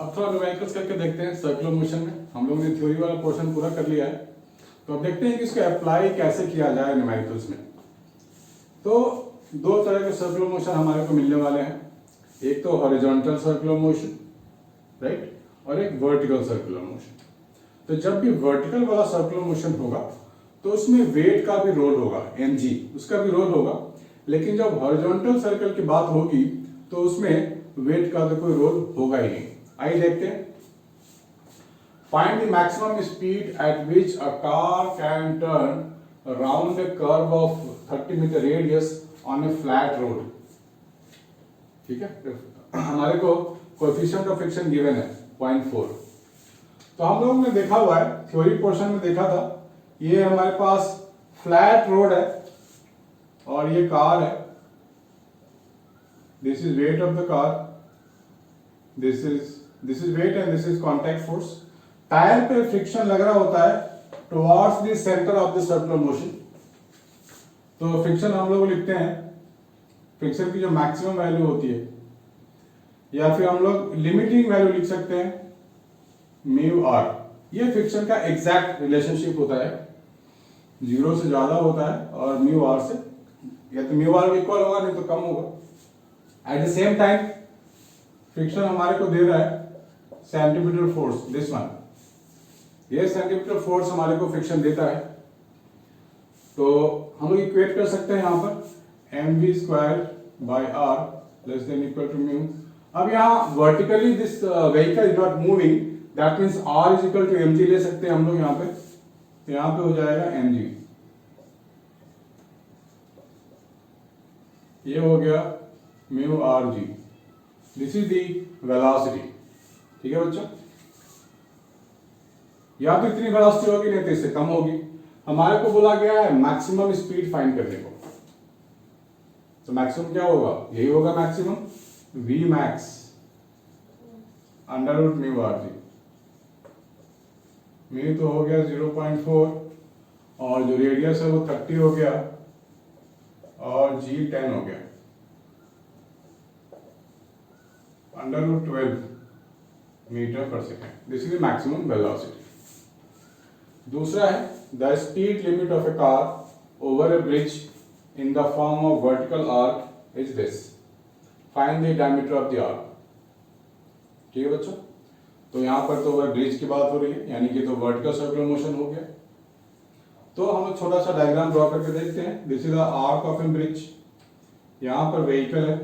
अब थोड़ा न्यूमेरिकल्स करके देखते हैं सर्कुलर मोशन में। हम लोगों ने थ्योरी वाला पोर्शन पूरा कर लिया है, तो अब देखते हैं कि इसको अप्लाई कैसे किया जाए न्यूमेरिकल्स में। तो दो तरह के सर्कुलर मोशन हमारे को मिलने वाले हैं, एक तो हॉरिजॉन्टल सर्कुलर मोशन, राइट, और एक वर्टिकल सर्कुलर मोशन। तो जब भी वर्टिकल वाला सर्कुलर मोशन होगा तो उसमें वेट का भी रोल होगा, mg उसका भी रोल होगा, लेकिन जब हॉरिजॉन्टल सर्कल की बात होगी तो उसमें वेट का तो कोई रोल होगा ही नहीं। आइए देखते हैं। Find the maximum speed at which a car can turn around the curve of 30 metre radius on a flat road. ठीक है, हमारे को कोएफिशिएंट ऑफ फ्रिक्शन गिवन है 0.4। तो हम लोगों ने देखा हुआ है, थ्योरी पोर्शन में देखा था, ये हमारे पास फ्लैट रोड है और ये कार है। This is weight of the car, this is weight and this is contact force. Tyre पे फ्रिक्शन लग रहा होता है towards the centre of the circular motion. तो फ्रिक्शन हम लोग लिखते हैं, फ्रिक्शन की जो मैक्सिमम वैल्यू होती है, या फिर हम लोग लिमिटिंग वैल्यू लिख सकते हैं म्यू आर। ये फ्रिक्शन का एग्जैक्ट रिलेशनशिप होता है, 0 से ज्यादा होता है और म्यू आर से, या तो म्यू आर इक्वल होगा नहीं तो कम होगा। At the same time friction हमारे को दे रहा है सेंटीमीटर फोर्स, दिस वन, ये सेंटीमीटर फोर्स हमारे को फ्रिक्शन देता है। तो हम लोग इक्वेट कर सकते हैं यहां पर mv square by r less than equal to mu. अब यहाँ vertically this vehicle is not moving, that means r is equal to mg ले सकते हैं हम लोग यहाँ पे। तो यहाँ पे हो जाएगा mg, ये हो गया mu rg, this is the velocity. ठीक है बच्चों, या तो इतनी वेलोसिटी होगी नहीं तो इससे कम होगी। हमारे को बोला गया है मैक्सिमम स्पीड फाइंड करने को, तो मैक्सिमम क्या होगा, यही होगा maximum, v max under root mu R G. Mu तो हो गया 0.4 और जो रेडियस है वो 30 हो गया और g 10 हो गया, अंडर रूट 12 मीटर पर second. This is maximum velocity. दूसरा है the speed limit of A car over A bridge in the form of vertical arc is this. Find the diameter of the arc. ठीक है बच्चों, तो यहाँ पर तो वह ब्रिज की बात हो रही है, यानी कि तो वर्टिकल सर्कुलर मोशन हो गया। तो हम छोटा सा डायग्राम ड्रॉ करके देखते हैं। This is the arc of A bridge, यहाँ पर व्हीकल है,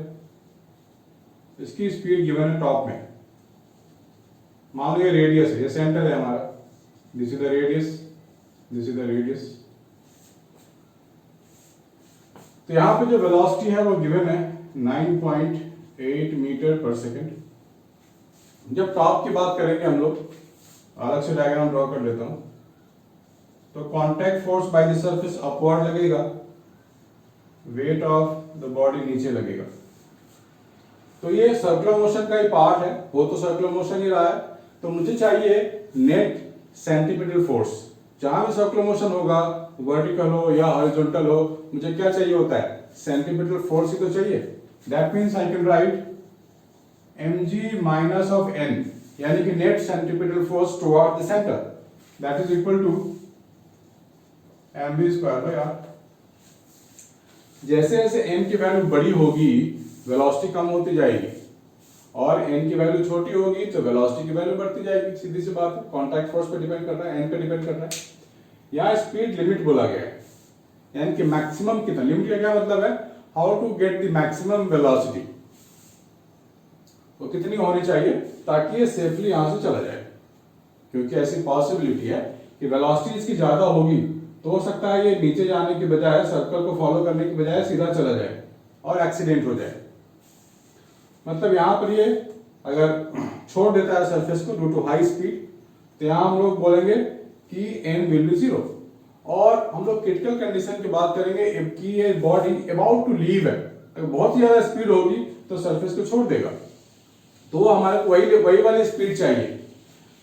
इसकी स्पीड गिवन है टॉप में, मान लो ये रेडियस है, ये सेंटर है हमारा, this is the radius, this is the radius. तो यहां पे जो वेलोसिटी है वो गिवन है 9.8 मीटर पर सेकेंड। जब टॉप की बात करेंगे हम लोग, अलग से डायग्राम ड्रॉ कर लेता हूं, तो contact force by the surface upward लगेगा, वेट ऑफ द बॉडी नीचे लगेगा। तो ये सर्कुलर मोशन का ही पार्ट है, वो तो सर्कुलर मोशन ही रहा है। तो मुझे चाहिए नेट सेंटीमीटर फोर्स। जहां भी सर्कुलर मोशन होगा, वर्टिकल हो या हॉरिजॉन्टल हो, मुझे क्या चाहिए होता है, सेंटीमीटर फोर्स ही तो चाहिए। That means I can write mg minus of n, यानी कि net centimetre force toward the centre, that is equal to mv square by r। जैसे जैसे n की वैल्यू बड़ी होगी वेलोसिटी कम होती जाएगी, और n की वैल्यू छोटी होगी तो वेलोसिटी की वैल्यू बढ़ती जाएगी। सीधी सी बात है, कांटेक्ट फोर्स पे डिपेंड कर रहा है, n पे डिपेंड कर रहा है। यहाँ स्पीड लिमिट बोला गया है, यानी कि मैक्सिमम कितना, लिमिट का क्या मतलब है, how to get the maximum velocity, वो कितनी होनी चाहिए ताकि ये सेफली यहां से चला जाए। क्योंकि ऐसी पॉसिबिलिटी है कि वेलोसिटी इसकी ज्यादा होगी तो हो सकता है ये नीचे जाने की बजाय, सर्कल को फॉलो करने की बजाय सीधा चला जाए और एक्सीडेंट हो जाए। मतलब यहां पर ये अगर छोड़ देता है सरफेस को ड्यू टू हाई स्पीड, तो यहां हम लोग बोलेंगे कि n विल बी 0। और हम लोग क्रिटिकल कंडीशन की बात करेंगे कि ये बॉडी अबाउट टू लीव है, अगर बहुत ही ज्यादा स्पीड होगी तो सरफेस को छोड़ देगा, तो हमारे को वही वाली स्पीड चाहिए।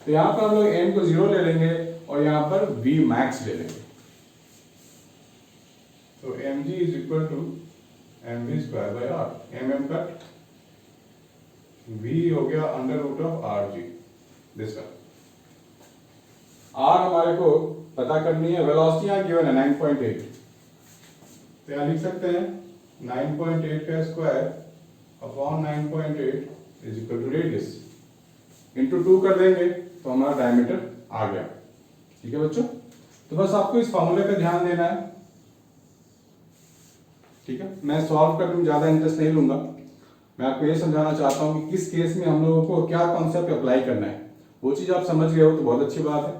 तो यहां पर हम लोग n को 0 ले लेंगे और यहां पर v max ले लेंगे। तो mg is equal to mv square by r, mm cut v हो गया under root of R G, this one. R हमारे को पता करनी है, वेलोसिटी यहाँ गिवन है 9.8, तो यहाँ लिख सकते हैं 9.8 का square upon 9.8 is equal to radius, into 2 कर देंगे तो हमारा डायमीटर आ गया। ठीक है बच्चों, तो बस आपको इस फॉर्मूले पे ध्यान देना है। ठीक है, मैं सॉल्व करने में ज्यादा इंटरेस्ट नहीं लूंगा, मैं आपको ये समझाना चाहता हूँ कि किस केस में हम लोगों को क्या कॉन्सेप्ट अप्लाई करना है। वो चीज आप समझ गए हो तो बहुत अच्छी बात है।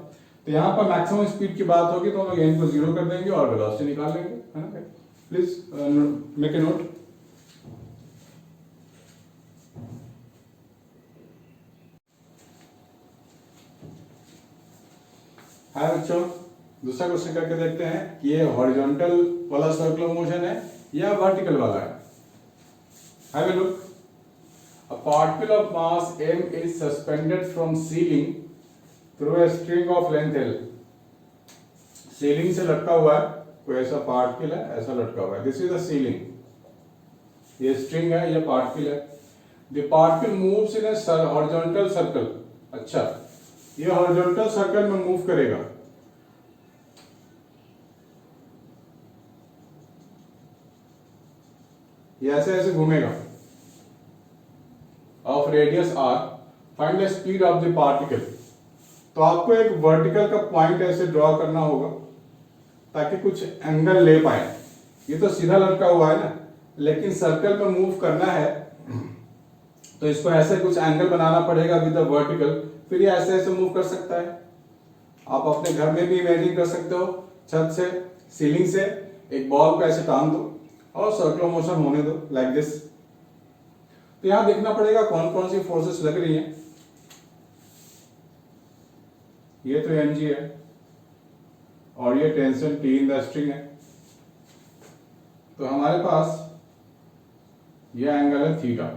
तो यहाँ पर मैक्सिमम स्पीड की बात होगी तो हम लोग n को 0 कर देंगे और वेलोसिटी निकाल लेंगे, है ना। Please make a note. Hi बच्चों, दूसरा क्वेश्चन करके देखते हैं कि ये हॉरिजॉन्टल वाला सर्कुलर मोशन है या वर्टिकल वाला है। Have a look. A particle of mass m is suspended from ceiling through a string of length l. Ceiling से लटका हुआ है, कोई ऐसा पार्टिकल है, ऐसा लटका हुआ है। दिस इज द सीलिंग, ये स्ट्रिंग है, ये पार्टिकल है। The particle moves in A horizontal circle. अच्छा, ये हॉरिजॉन्टल सर्कल में मूव करेगा। ये ऐसे ऐसे घूमेगा। Of radius r, find the speed of the particle. तो आपको एक वर्टिकल का पॉइंट ऐसे ड्रॉ करना होगा ताकि कुछ एंगल ले पाए। ये तो सीधा लटका हुआ है ना, लेकिन सर्कल में मूव करना है तो इसको ऐसे कुछ एंगल बनाना पड़ेगा विद द वर्टिकल, फिर ये ऐसे ऐसे मूव कर सकता है। आप अपने घर में भी इमेजिन कर सकते हो, छत से, सीलिंग से एक बॉल को ऐसे टांग दो और सर्कुलर मोशन होने दो लाइक दिस। तो यहां देखना पड़ेगा कौन कौन सी फोर्सेस लग रही हैं। ये तो mg है और ये tension T in the string है, तो हमारे पास ये एंगल है थीटा।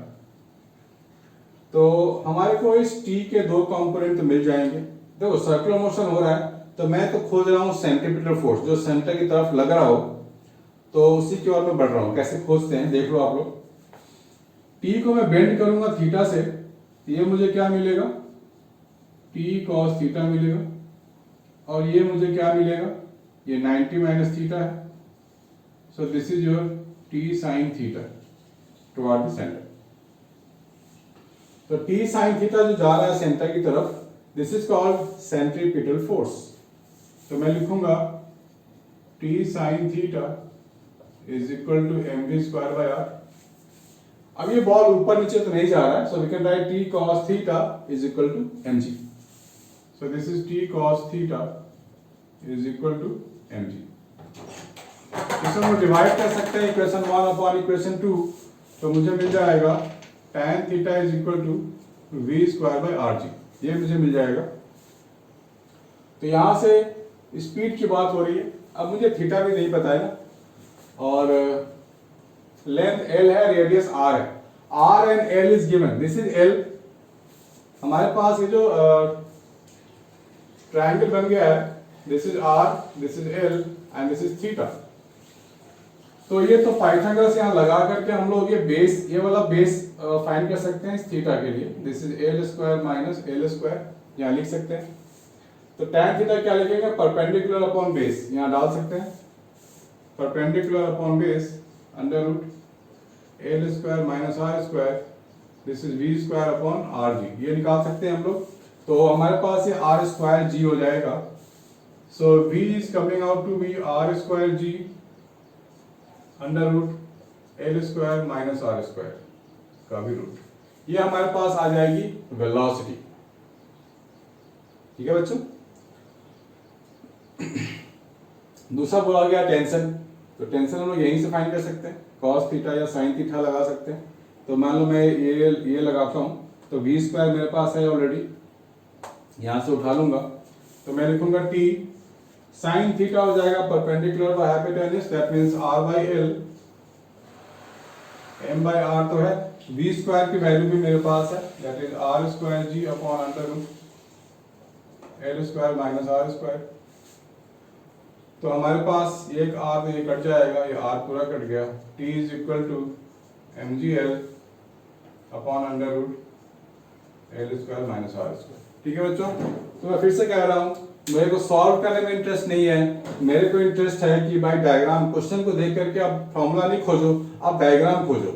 तो हमारे को इस T के दो कंपोनेंट मिल जाएंगे। देखो सर्कुलर मोशन हो रहा है तो मैं तो खोज रहा हूं सेंट्रीपिटल फोर्स, जो सेंटर की तरफ लग रहा हो तो उसी की ओर मैं बढ़ रहा हूं। कैसे खोजते हैं देख लो आप लोग। T को मैं बेंड करूंगा थीटा से, ये मुझे क्या मिलेगा, T cos थीटा मिलेगा, और ये मुझे क्या मिलेगा, ये 90 माइनस थीटा है। So this is your T sin theta toward the centre. तो T sin थीटा जो जा रहा है सेंटर की तरफ, this is called centripetal force. तो मैं लिखूंगा T sin theta is equal to mv square by r। अब ये बॉल ऊपर नीचे तो नहीं जा रहा है, so we can write T cos theta is equal to mg। So this is T cos theta is equal to mg। इसको हम डिवाइड कर सकते हैं इक्वेशन 1 अपॉन इक्वेशन 2, तो मुझे मिल जाएगा tan theta is equal to v square by rg, ये मुझे मिल जाएगा। तो यहां से स्पीड की बात हो रही है। अब मुझे थीटा भी नहीं पता है ना, और लेंथ L है, रेडियस R है। R and L is given, this is L। हमारे पास ये जो ट्रायंगल बन गया है, this is R, this is L and this is theta. तो ये तो पाइथागोरस यहाँ लगा करके हम लोग ये बेस, ये वाला बेस फाइंड कर सकते हैं इस थीटा के लिए। This is L square minus L square, यहाँ लिख सकते हैं। तो tan थीटा क्या लिखेंगे, परपेंडिकुलर अपॉन बेस, यहाँ डाल सकते हैं perpendicular upon base under root L square minus R square, this is V square upon RG, ये निकाल सकते हैं हम लोग। तो हमारे पास ये R स्क्वायर G हो जाएगा। So V is coming out to be R square G under root L square minus R square का भी रूट, ये हमारे पास आ जाएगी वेलोसिटी। ठीक है बच्चों। दूसरा बोला गया टेंशन, तो टेंशन हम लोग यहीं से फाइंड कर सकते हैं, cos थीटा या sin थीटा लगा सकते हैं। तो मान लो मैं ये लगाता हूं, तो v स्क्वायर मेरे पास है ऑलरेडी, यहां से उठा लूंगा, तो मैं लिखूंगा T sin थीटा हो जाएगा perpendicular by hypotenuse, that means r by l, m by r तो है, v स्क्वायर की वैल्यू भी मेरे पास है, that is r square g upon under root l square minus r square. तो हमारे पास एक r तो ये कट जाएगा, ये r पूरा कट गया। T is equal to mgl upon under root L square minus R square. ठीक है बच्चों, तो मैं फिर से कह रहा हूँ, मेरे को सॉल्व करने में इंटरेस्ट नहीं है, मेरे को इंटरेस्ट है कि भाई डायग्राम, क्वेश्चन को देख करके आप फॉर्मूला नहीं खोजो, आप डायग्राम खोजो।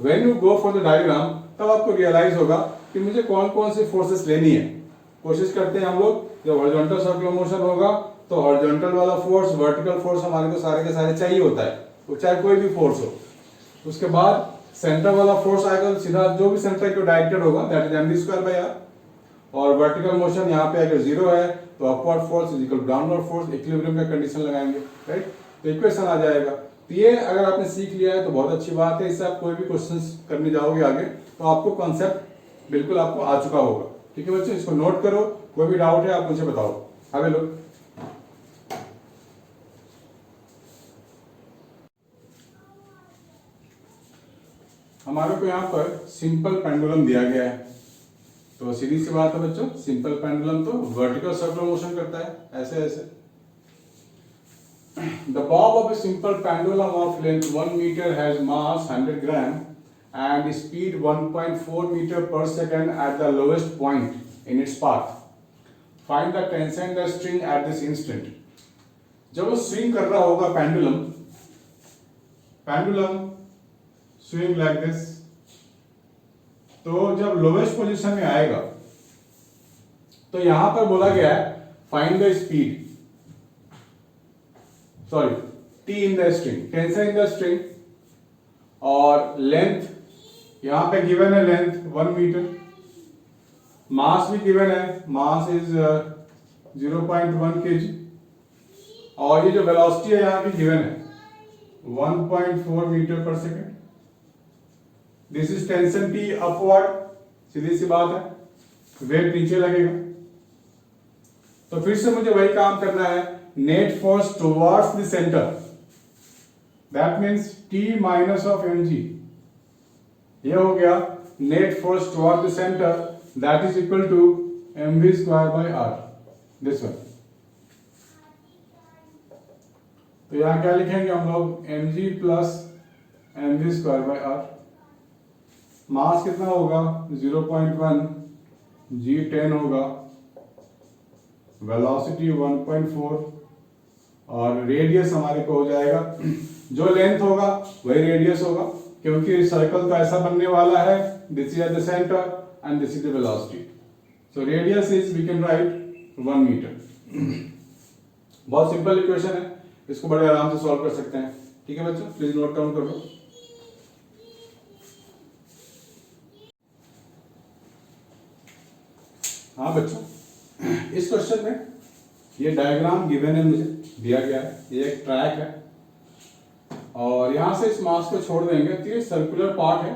When you go for the diagram, तब आपको रियलाइज होगा कि मुझे कौन कौन सी फोर्सेस लेनी है। कोशिश करते हैं हम लोग, जब हॉरिजॉन्टल सर्कुलर मोशन होगा तो हॉरिजॉन्टल वाला फोर्स, वर्टिकल फोर्स हमारे को सारे के सारे चाहिए होता है, वो चाहे कोई भी फोर्स हो। उसके बाद सेंटर वाला फोर्स आएगा, तो सीधा जो भी सेंटर को डायरेक्टेड होगा, that is mv square by R. और वर्टिकल मोशन यहाँ पे अगर जीरो है तो upward force is equal to downward force, equilibrium का कंडीशन लगाएंगे, राइट। तो इक्वेशन आ जाएगा। तो ये अगर आपने सीख लिया है तो बहुत अच्छी बात है, इससे आप कोई भी क्वेश्चंस करने जाओगे आगे तो आपको कॉन्सेप्ट बिल्कुल आपको आ चुका होगा। ठीक है बच्चों, इसको नोट करो, कोई भी डाउट है आप मुझे बताओ। हमें लोग हमारे को यहाँ पर सिंपल पेंडुलम दिया गया है, तो सीधी सी बात है बच्चों, सिंपल पेंडुलम तो वर्टिकल सर्कुलर मोशन करता है, ऐसे ऐसे। The bob of a simple pendulum of length 1 meter has mass 100 gram and speed 1.4 meter per second at the lowest point in its path. Find the tension the string at this instant. जब वो swing कर रहा होगा pendulum, swing like this, तो जब lowest position में आएगा तो यहां पर बोला गया है find the speed, sorry T in the string, tension in the string, और लेंथ यहां पे गिवन है, लेंथ 1 मीटर, मास भी गिवन है, मास इज 0.1 kg, और ये जो वेलोसिटी है यहां की गिवन है 1.4 मीटर पर second. This is tension T upward, सीधी सी बात है, वेट नीचे लगेगा। तो फिर से मुझे वही काम करना है, net force towards the centre, that means T minus of mg, ये हो गया net force toward the centre, that is equal to mv square by r, this one. तो यहां क्या लिखेंगे हम लोग, mg plus mv square by r। Mass कितना होगा 0.1, g 10 होगा, वेलोसिटी 1.4, और रेडियस हमारे को हो जाएगा, जो लेंथ होगा वही रेडियस होगा, क्योंकि सर्कल तो ऐसा बनने वाला है, this is at the centre and this is the velocity, so radius is we can write 1 metre. बहुत सिंपल इक्वेशन है, इसको बड़े आराम से सॉल्व कर सकते हैं। ठीक है बच्चों, प्लीज नोट डाउन कर लो। हाँ बच्चों, इस क्वेश्चन में ये डायग्राम गिवन है, मुझे दिया गया है, ये एक ट्रैक है, और यहां से इस मास को छोड़ देंगे तो ये सर्कुलर पार्ट है,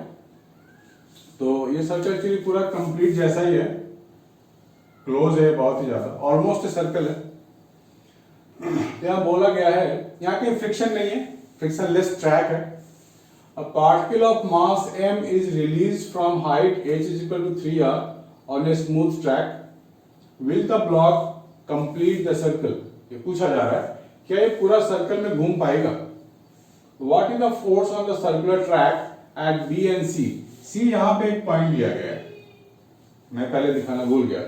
तो ये सर्कल एक्चुअली पूरा कंप्लीट जैसा ही है, क्लोज है बहुत ही ज्यादा, ऑलमोस्ट सर्कल है। यहाँ बोला गया है, यहाँ पे फ्रिक्शन नहीं है, फ्रिक्शनलेस ट्रैक है। A particle of mass m is released from height h is equal to 3r on a smooth track. Will the block complete the circle? ये पूछा जा रहा है, क्या ये पूरा सर्कल में घूम पाएगा? What is the force on the circular track at B and C? C यहाँ पे एक पॉइंट दिया गया है, मैं पहले दिखाना भूल गया।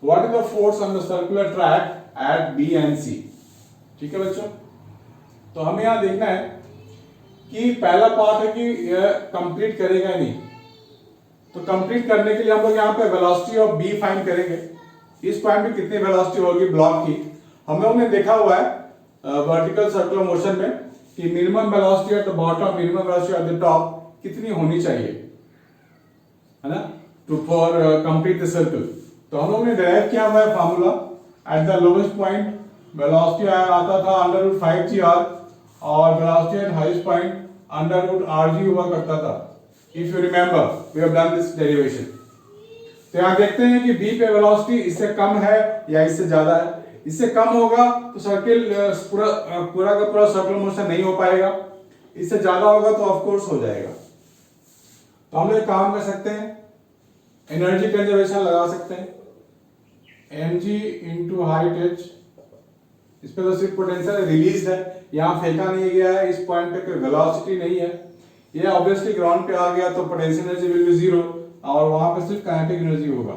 What is the force on the circular track at B and C? ठीक है बच्चों, तो हमें यहाँ देखना है कि पहला पार्ट है कि यह कंप्लीट करेगा नहीं, तो कंप्लीट करने के लिए हम लोग यहाँ पे वेलोसिटी ऑफ बी फाइंड करेंगे। इस पॉइंट पे कितनी वेलोसिटी होगी ब्लॉक की, हम लोग ने देखा हुआ है वर्टिकल सर्कुलर मोशन में कि minimum velocity at the bottom, minimum velocity at the top कितनी होनी चाहिए, है ना, to for complete the circle. तो हम लोग ने डिराइव किया हुआ है formula, at the lowest point velocity आता था √5gr, और velocity at highest point √rg हुआ करता था। If you remember we have done this derivation. तो यहां देखते हैं कि b पे वेलोसिटी इससे कम है या इससे ज्यादा है। इससे कम होगा तो सर्किल पूरा का पूरा सर्कुलर मोशन नहीं हो पाएगा, इससे ज्यादा होगा तो ऑफ कोर्स हो जाएगा। तो हम लोग काम कर सकते हैं, एनर्जी कंजर्वेशन लगा सकते हैं, mg इंटू हाइट h, इस पे तो सिर्फ पोटेंशियल रिलीज है, यहाँ फेंका नहीं गया है, इस पॉइंट पे कोई वेलोसिटी नहीं है, ये ऑब्वियसली ग्राउंड पे आ गया तो potential energy will be zero, और वहां पे सिर्फ काइनेटिक एनर्जी होगा।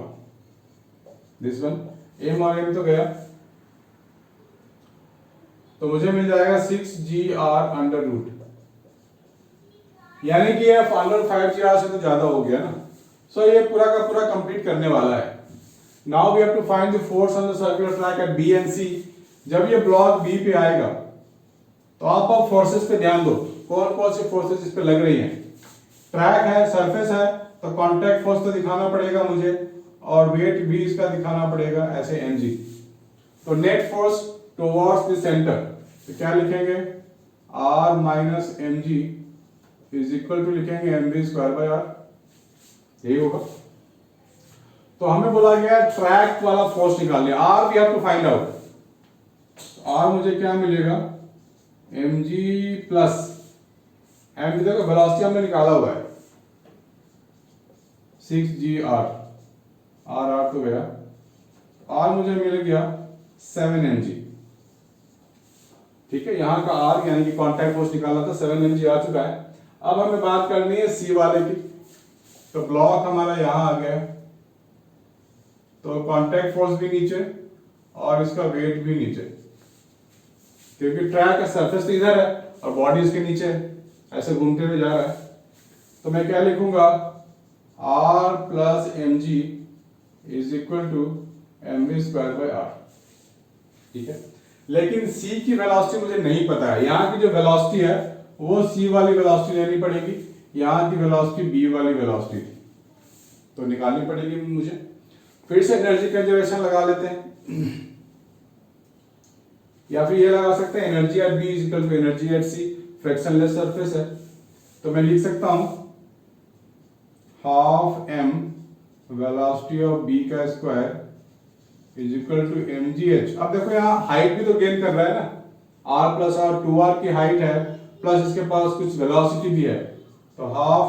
दिस वन m और m तो गया, तो मुझे मिल जाएगा 6gr अंडर रूट, यानी कि f अंडर 5gr से तो ज्यादा हो गया ना। सो ये पूरा का पूरा कंप्लीट करने वाला है। Now we have to find the force on the circular track at B and C. जब ये ब्लॉक बी पे आएगा तो आप फोर्सेस पे ध्यान दो, कौन कौन सी फोर्सेस इस पे लग रही हैं। ट्रैक है, सरफेस है, तो कांटेक्ट फोर्स तो दिखाना पड़ेगा मुझे, और वेट भी इसका दिखाना पड़ेगा ऐसे mg। तो net force towards the centre, तो क्या लिखेंगे, r minus mg is equal to लिखेंगे mv स्क्वायर बाय r, यही होगा। तो हमें बोला गया ट्रैक वाला फोर्स निकालने, r we have to find out. r मुझे क्या मिलेगा, mg प्लस m, देखो वेलोसिटी हमने निकाला हुआ है 6gr, r तो गया, r मुझे मिल गया 7mg। ठीक है, यहां का r यानी कि कांटेक्ट फोर्स निकाला था, 7mg आ चुका है। अब हमें बात करनी है c वाले की। तो ब्लॉक हमारा यहां आ गया, तो कांटेक्ट फोर्स भी नीचे और इसका वेट भी नीचे, क्योंकि ट्रैक का सरफेस इधर है और बॉडी इसके नीचे है, ऐसे घूमते हुए जा रहा है। तो मैं क्या लिखूंगा, r plus mg is equal to mv square by r। ठीक है, लेकिन c की वेलोसिटी मुझे नहीं पता है। यहाँ की जो वेलोसिटी है वो c वाली वेलोसिटी लेनी पड़ेगी, यहाँ की वेलोसिटी b वाली वेलोसिटी थी, तो निकालनी पड़ेगी मुझे। फिर से एनर्जी कंजर्वेशन लगा लेते हैं, या फिर ये लगा सकते हैं energy at B is equal to energy at C, frictionless surface है, तो मैं लिख सकता हूं half m velocity of b का square is equal to mgh। अब देखो यहाँ हाइट भी तो गेन कर रहा है ना, r प्लस r 2r की हाइट है, प्लस इसके पास कुछ वेलोसिटी भी है, तो हाफ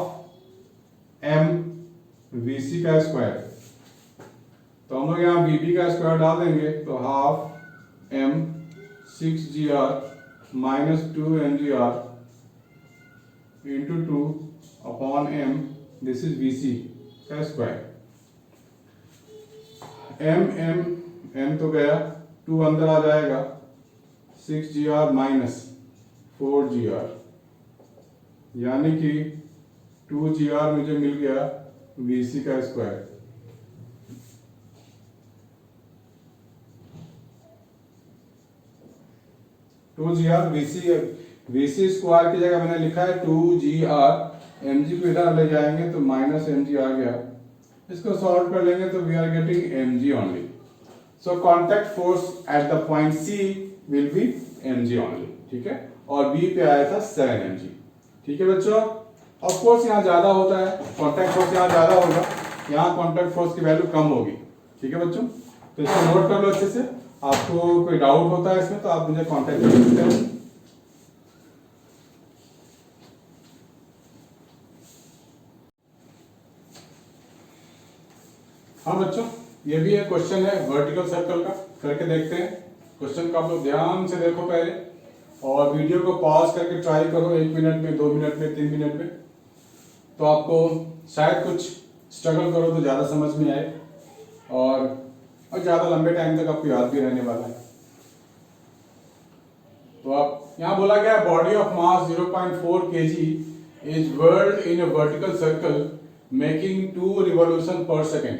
m vc का स्क्वायर। तो हम लोग यहाँ vb का स्क्वायर डाल देंगे, तो half m 6gr minus 2mgr into 2 upon m, this is vc का स्क्वायर। m तो गया, 2 अंदर आ जाएगा, 6gr माइनस 4gr, यानी कि 2gr मुझे मिल गया vc का स्क्वायर। vc स्क्वायर की जगह मैंने लिखा है 2gr, mg को इधर ले जाएंगे तो माइनस mg आ गया, इसको सॉल्व कर लेंगे तो we are getting mg only. So contact force at the point c will be mg only. ठीक है, और b पे आया था 7mg। ठीक है बच्चों, ऑफ कोर्स यहाँ ज्यादा होता है, कांटेक्ट फोर्स यहाँ ज्यादा होगा, यहाँ कांटेक्ट फोर्स की वैल्यू कम होगी। ठीक है बच्चों, तो इसको नोट कर लो अच्छे से। आपको कोई डाउट होता है इसमें तो आप मुझे कांटेक्ट कर सकते हैं। हाँ बच्चों, ये भी एक क्वेश्चन है वर्टिकल सर्कल का, करके देखते हैं। क्वेश्चन को आप लोग ध्यान से देखो पहले, और वीडियो को पॉज करके ट्राई करो 1 मिनट में, 2 मिनट में, 3 मिनट में, तो आपको शायद कुछ स्ट्रगल करो तो ज़्यादा समझ में आए, और ज़्यादा लंबे टाइम तक आपको याद भी रहने वाला है। तो आप यहाँ बोला गया body of mass 0.4 kg is whirled in a vertical circle making 2 revolution per second.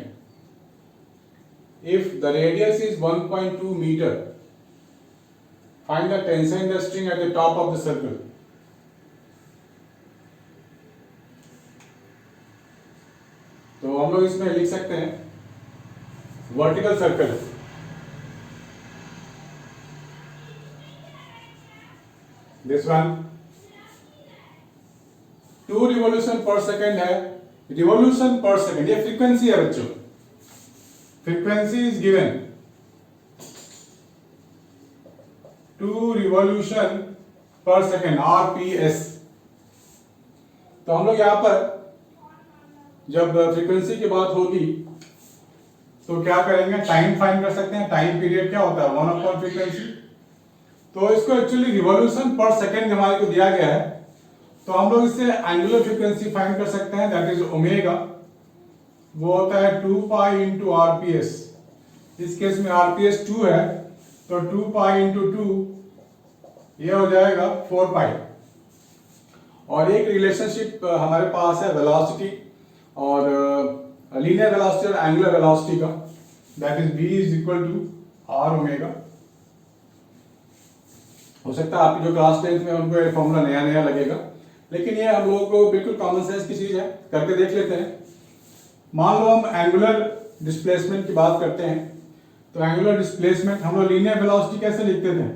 If the radius is 1.2 meter, find the tension in the string at the top of the circle. तो हम लोग इसमें लिख सकते हैं vertical circle, this one 2 revolution पर second है, revolution पर सेकेंड ये फ्रीक्वेंसी है बच्चों, फ्रीक्वेंसी इज गिवन 2 रिवॉल्यूशन पर सेकेंड RPS। तो हम लोग यहां पर जब फ्रीक्वेंसी की बात होगी तो क्या करेंगे, टाइम फाइंड कर सकते हैं। टाइम पीरियड क्या होता है, 1 फ्रीक्वेंसी। तो इसको एक्चुअली रिवॉल्यूशन पर सेकेंड हमारे को दिया गया है, तो हम लोग इससे एंगुलर फ्रीक्वेंसी फाइंड कर सकते हैं, दैट इज ओमेगा। वो होता है 2 पाई इंटू आरपीएस। इस केस में आरपीएस 2 है तो 2 पाई इंटू 2 ये हो जाएगा 4 पाई। और एक रिलेशनशिप हमारे पास है वेलोसिटी और लीनियर वेलोसिटी और एंगुलर वेलोसिटी का, that is v is equal to R omega. हो सकता है आपकी जो क्लास 10th में उनको ये फॉर्मूला नया नया लगेगा, लेकिन ये हम लोगों को बिल्कुल कॉमन सेंस की चीज है, करके देख लेते हैं। मान लो हम एंगुलर डिस्प्लेसमेंट की बात करते हैं, तो एंगुलर डिस्प्लेसमेंट हम लोग लीनियर वेलोसिटी कैसे लिखते थे?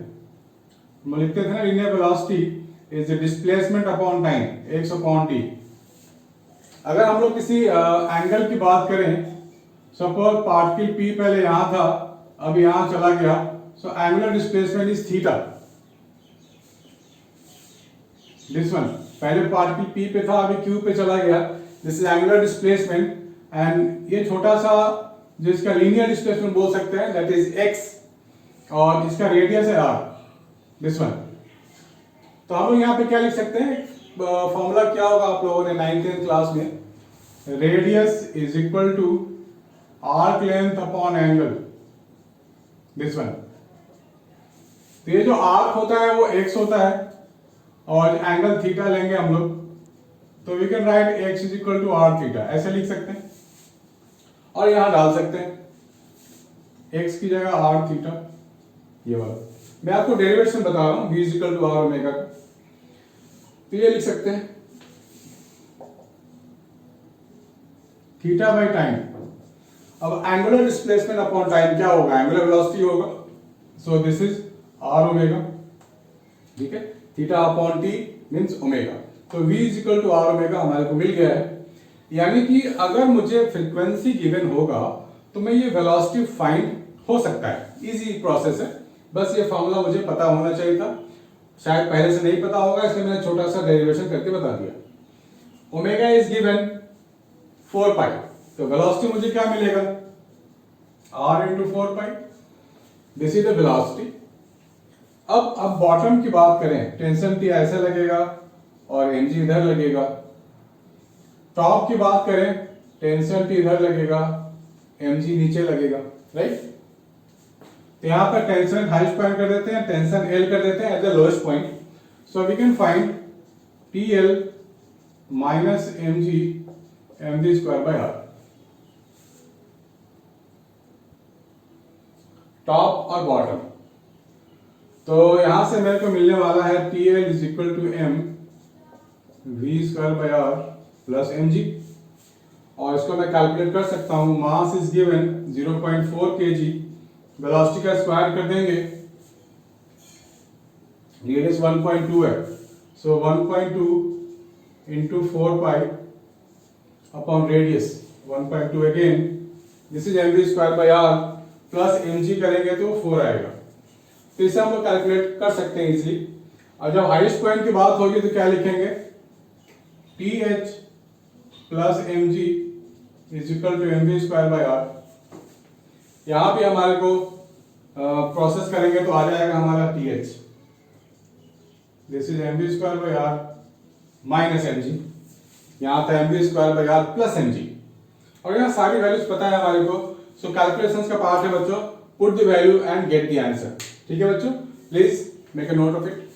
हम लिखते थे ना, linear velocity is displacement upon time, x upon t। अगर हम लोग किसी एंगल की बात करें, सपोज पार्टिकल p पहले यहां था, अब यहां चला गया, so angular displacement is theta. This one, पहले पार्टिकल p पे था, अभी q पे चला गया, this is angular displacement. And ये छोटा सा जिसका लीनियर डिस्प्लेसमेंट बोल सकते हैं, दैट इज x, और इसका रेडियस है r, दिस वन। तो हम लोग यहाँ पे क्या लिख सकते हैं, फॉर्मूला क्या होगा आप लोगों ने 9th क्लास में, radius is equal to arc length upon angle, this one. तो ये जो आर्क होता है वो x होता है और एंगल थीटा लेंगे हम लोग, तो we can write x is equal to R theta, ऐसे लिख सकते हैं। और यहां डाल सकते हैं x की जगह आर थीटा, ये वाला। मैं आपको डेरिवेशन बता रहा हूं v is equal to R omega का, तो ये लिख सकते हैं थीटा बाई टाइम। अब एंगुलर डिस्प्लेसमेंट अपॉन टाइम क्या होगा? एंगुलर वेलोसिटी होगा, so this is R omega, ठीक है। Theta upon T means omega, तो v is equal to R omega हमारे को मिल गया है। यानी कि अगर मुझे फ्रीक्वेंसी गिवन होगा तो मैं ये वेलोसिटी फाइंड हो सकता है, इजी प्रोसेस है। बस ये फॉर्मूला मुझे पता होना चाहिए था, शायद पहले से नहीं पता होगा, इसलिए मैंने छोटा सा डेरिवेशन करके बता दिया। ओमेगा इज गिवन 4 पाई, तो वेलोसिटी मुझे क्या मिलेगा? r into 4 pi, this is the velocity. अब बॉटम की बात करें, टेंशन टी ऐसे लगेगा और mg इधर लगेगा। टॉप की बात करें, टेंशन टी इधर लगेगा, mg नीचे लगेगा, राइट। तो यहां पर टेंशन हाईएस्ट पॉइंट कर देते हैं, टेंशन L कर देते हैं at the lowest point, so we can find TL minus mg square by r। Top और बॉटम, तो यहां से मेरे को मिलने वाला है TL is equal to m v square by r plus mg, और इसको मैं कैलकुलेट कर सकता हूं। Mass is given 0.4 kg, velocity का स्क्वायर कर देंगे, रेडियस 1.2 है, so 1.2 into 4 pi upon radius 1.2 again, this is mv square by r plus mg करेंगे तो 4 आएगा। तो इसे हम लोग कैलकुलेट कर सकते हैं इजीली। और जब हाईएस्ट पॉइंट की बात होगी तो क्या लिखेंगे? TH plus mg is equal to mv square by r। यहां पे हमारे को प्रोसेस करेंगे तो आ जाएगा हमारा TH, this is mv square by r minus mg, यहां था mv square by r plus mg, और यहाँ सारी वैल्यूज पता है हमारे को। सो कैलकुलेशंस का पार्ट है बच्चों, put the value and get the answer, ठीक है बच्चों, please make a note of it.